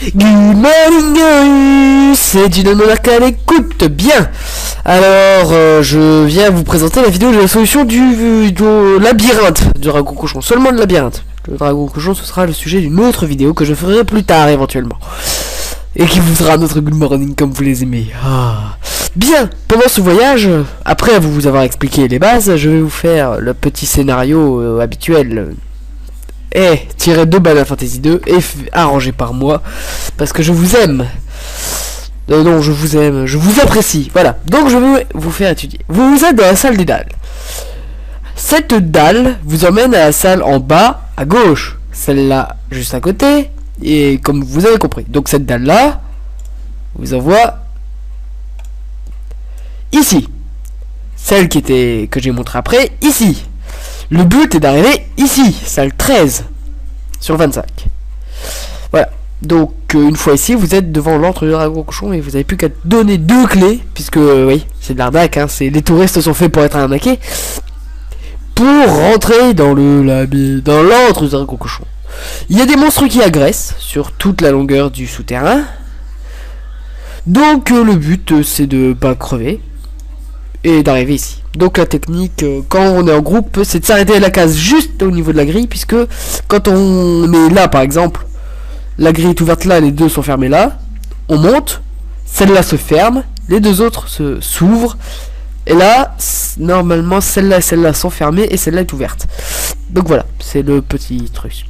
Good morning, c'est Dynamolak à l'écoute. Bien. Alors, je viens vous présenter la vidéo de la solution du labyrinthe du dragon cochon. Seulement le labyrinthe. Le dragon cochon, ce sera le sujet d'une autre vidéo que je ferai plus tard éventuellement. Et qui vous sera notre good morning comme vous les aimez. Bien, pendant ce voyage, après vous avoir expliqué les bases, je vais vous faire le petit scénario habituel. Tiré de Final Fantasy 2 et arrangé par moi parce que je vous aime. Non, je vous aime, je vous apprécie. Voilà, donc je vais vous faire étudier. Vous êtes dans la salle des dalles. Cette dalle vous emmène à la salle en bas à gauche, celle-là juste à côté, et comme vous avez compris. Donc cette dalle là vous envoie ici. Celle que j'ai montré après, ici. Le but est d'arriver ici, salle 13 sur 25. Voilà. Donc une fois ici, vous êtes devant l'antre du dragon cochon et vous n'avez plus qu'à donner 2 clés, puisque oui, c'est de l'arnaque, hein, les touristes sont faits pour être arnaqués, pour rentrer dans l'antre du dragon cochon. Il y a des monstres qui agressent sur toute la longueur du souterrain. Donc le but c'est de pas crever et d'arriver ici. Donc la technique quand on est en groupe, c'est de s'arrêter à la case juste au niveau de la grille, puisque quand on est là par exemple, la grille est ouverte là, les deux sont fermés là, on monte, celle-là se ferme, les deux autres s'ouvrent, et là normalement celle-là et celle-là sont fermées et celle-là est ouverte. Donc voilà, c'est le petit truc.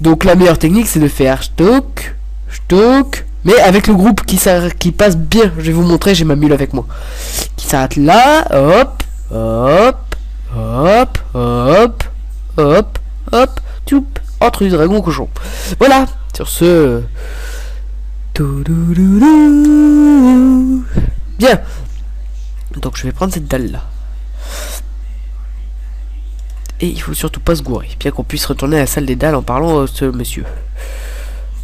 Donc la meilleure technique c'est de faire stock, mais avec le groupe qui passe bien. Je vais vous montrer, j'ai ma mule avec moi. Qui s'arrête là, hop, toup, entre du dragon cochon. Voilà, sur ce... Bien. Donc je vais prendre cette dalle là. Et il faut surtout pas se gourer, bien qu'on puisse retourner à la salle des dalles en parlant à ce monsieur.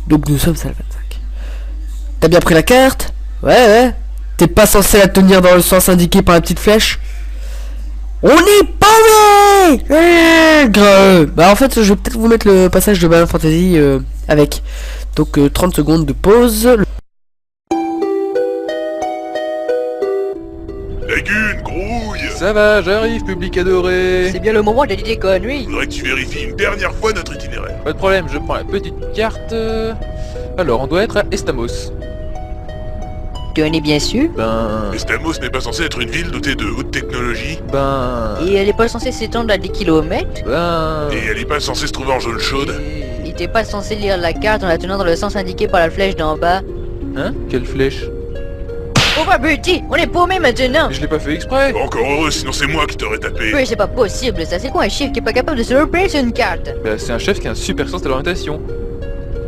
Donc nous sommes salle 25. T'as bien pris la carte? Ouais. T'es pas censé la tenir dans le sens indiqué par la petite flèche? On est paumé! Bah en fait, je vais peut-être vous mettre le passage de Final Fantasy avec. Donc 30 secondes de pause. Lagune, grouille! Ça va, j'arrive, public adoré. C'est bien le moment de dire des conneries. Faudrait que tu vérifies une dernière fois notre itinéraire. Pas de problème, je prends la petite carte. Alors, on doit être à Estamos. Tu en es bien sûr? Estamos n'est pas censé être une ville dotée de haute technologie. Et elle est pas censée s'étendre à 10 km? Et elle est pas censée se trouver en zone chaude. Et t'es pas censé lire la carte en la tenant dans le sens indiqué par la flèche d'en bas? Hein? Quelle flèche? Oh bah petit, on est paumé maintenant! Mais je l'ai pas fait exprès. Bon, encore heureux, sinon c'est moi qui t'aurais tapé. Mais c'est pas possible ça, c'est quoi un chiffre qui est pas capable de se repérer sur une carte? Bah c'est un chef qui a un super sens d'orientation.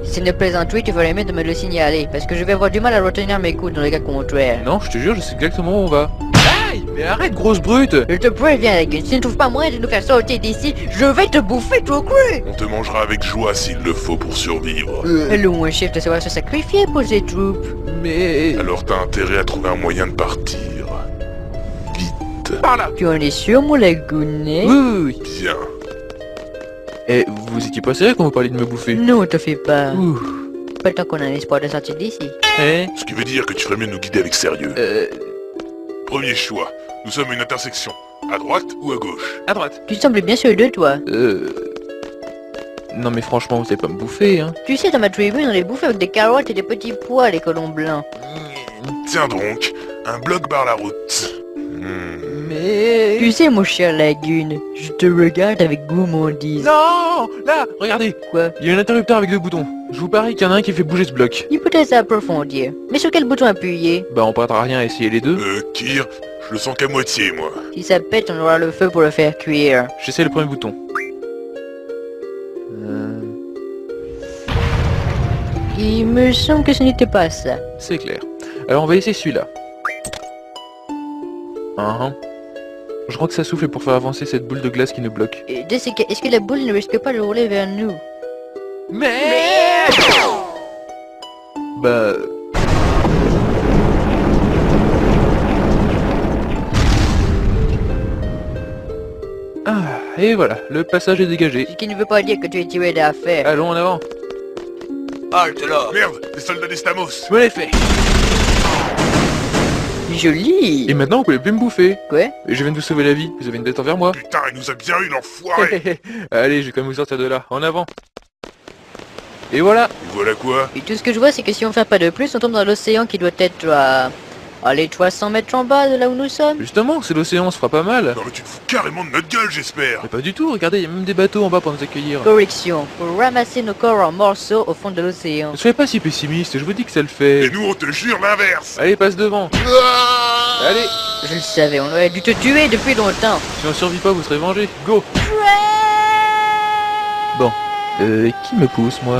C'est une plaisanterie, tu ferais mieux de me le signaler, parce que je vais avoir du mal à retenir mes coups dans le cas contraire. Non, je te jure, je sais exactement où on va. Aïe! Mais arrête, grosse brute! Je te préviens, la gueule, si tu ne trouves pas moyen de nous faire sortir d'ici, je vais te bouffer tout cru! On te mangera avec joie s'il le faut pour survivre. Le moins chef de savoir se sacrifier pour ses troupes. Mais... Alors t'as intérêt à trouver un moyen de partir. Vite. Par là! Tu en es sûr, mon lagounet? Oui. Bien. Eh, vous étiez pas sérieux quand vous parliez de me bouffer? Non, te fais pas. Ouh. Pas tant qu'on a un espoir de sortir d'ici. Eh? Ce qui veut dire que tu ferais mieux de nous guider avec sérieux. Premier choix. Nous sommes à une intersection. À droite ou à gauche? À droite. Tu sembles bien sûr de toi. Non mais franchement, vous allez pas me bouffer, hein. Tu sais, dans ma tribu, on les bouffe avec des carottes et des petits pois, les colons blancs. Tiens donc, un bloc barre la route. Mais... Tu sais, mon cher lagune, je te regarde avec gourmandise. Non! Là, regardez! Quoi? Il y a un interrupteur avec 2 boutons. Je vous parie qu'il y en a un qui fait bouger ce bloc. Il peut être à approfondir. Mais sur quel bouton appuyer? Bah on perdra rien à essayer les deux. Kir, je le sens qu'à moitié, moi. Si ça pète, on aura le feu pour le faire cuire. J'essaie le premier bouton. Il me semble que ce n'était pas ça. C'est clair. Alors on va essayer celui-là. Je crois que ça souffle pour faire avancer cette boule de glace qui nous bloque. Est-ce que la boule ne risque pas de rouler vers nous? Mais... Bah... Et voilà, le passage est dégagé. Ce qui ne veut pas dire que tu es tiré d'affaire. Allons en avant. Halte là. Merde, des soldats d'Estamos. Je me l'ai fait. Joli. Et maintenant, vous pouvez plus me bouffer. Quoi? Et je viens de vous sauver la vie. Vous avez une dette envers moi. Putain, il nous a bien eu, l'enfoiré. Allez, je vais quand même vous sortir de là. En avant. Et voilà. Et voilà quoi? Et tout ce que je vois, c'est que si on fait pas de plus, on tombe dans l'océan qui doit être à... Allez, 300 mètres en bas de là où nous sommes. Justement, c'est l'océan, on se fera pas mal. Non mais tu te fous carrément de notre gueule, j'espère. Mais pas du tout, regardez, il y a même des bateaux en bas pour nous accueillir. Correction, pour ramasser nos corps en morceaux au fond de l'océan. Ne soyez pas si pessimiste, je vous dis que ça le Et fait. nous, on te jure l'inverse. Allez, passe devant. Allez, Je le savais, on aurait dû te tuer depuis longtemps. si on survit pas, vous serez vengés. Go. Bon, qui me pousse, moi?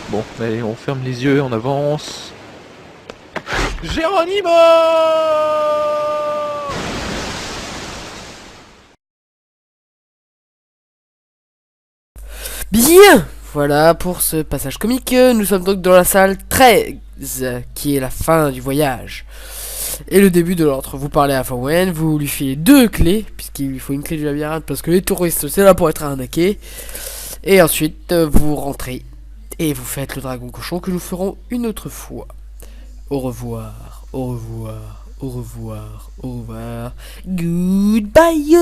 Bon, allez, on ferme les yeux, on avance. Géronimo! Bien, voilà pour ce passage comique. Nous sommes donc dans la salle 13, qui est la fin du voyage. Et le début de l'autre. Vous parlez à Fawen, vous lui filez 2 clés, puisqu'il lui faut une clé du labyrinthe, parce que les touristes, c'est là pour être arnaqués. Et ensuite, vous rentrez, et vous faites le dragon cochon que nous ferons une autre fois. Au revoir, au revoir, au revoir, au revoir. Goodbye,